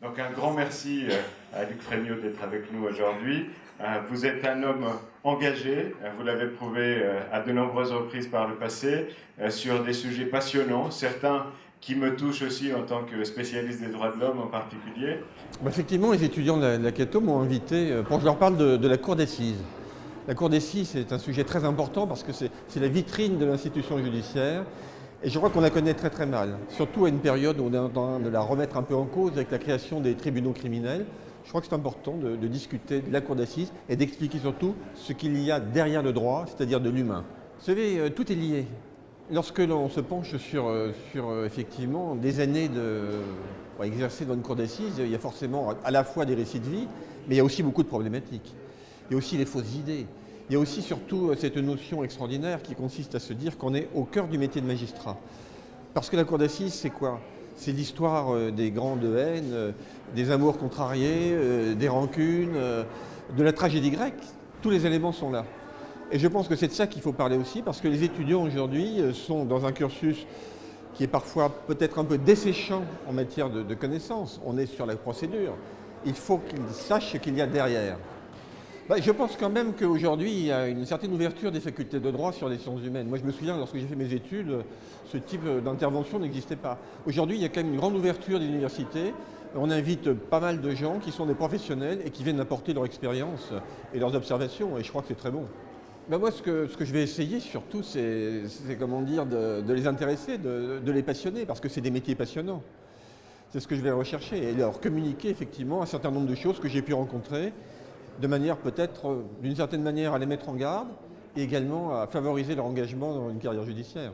Donc un grand merci à Luc Frémiot d'être avec nous aujourd'hui. Vous êtes un homme engagé, vous l'avez prouvé à de nombreuses reprises par le passé, sur des sujets passionnants, certains qui me touchent aussi en tant que spécialiste des droits de l'homme en particulier. Effectivement, les étudiants de la Cato m'ont invité pour que je leur parle de la Cour d'assises. La Cour d'assises, c'est un sujet très important parce que c'est la vitrine de l'institution judiciaire. Et je crois qu'on la connaît très très mal, surtout à une période où on est en train de la remettre un peu en cause avec la création des tribunaux criminels. Je crois que c'est important de discuter de la Cour d'assises et d'expliquer surtout ce qu'il y a derrière le droit, c'est-à-dire de l'humain. Vous savez, tout est lié. Lorsque l'on se penche sur effectivement des années pour exercer dans une cour d'assises, il y a forcément à la fois des récits de vie, mais il y a aussi beaucoup de problématiques. Il y a aussi les fausses idées. Il y a aussi surtout cette notion extraordinaire qui consiste à se dire qu'on est au cœur du métier de magistrat. Parce que la cour d'assises, c'est quoi? C'est l'histoire des grandes haines, des amours contrariés, des rancunes, de la tragédie grecque. Tous les éléments sont là. Et je pense que c'est de ça qu'il faut parler aussi, parce que les étudiants aujourd'hui sont dans un cursus qui est parfois peut-être un peu desséchant en matière de connaissances. On est sur la procédure. Il faut qu'ils sachent ce qu'il y a derrière. Je pense quand même qu'aujourd'hui, il y a une certaine ouverture des facultés de droit sur les sciences humaines. Moi, je me souviens, lorsque j'ai fait mes études, ce type d'intervention n'existait pas. Aujourd'hui, il y a quand même une grande ouverture des universités. On invite pas mal de gens qui sont des professionnels et qui viennent apporter leur expérience et leurs observations. Et je crois que c'est très bon. Moi, ce que je vais essayer surtout, c'est comment dire, de les intéresser, de les passionner, parce que c'est des métiers passionnants. C'est ce que je vais rechercher et leur communiquer effectivement un certain nombre de choses que j'ai pu rencontrer, de manière peut-être, d'une certaine manière, à les mettre en garde et également à favoriser leur engagement dans une carrière judiciaire.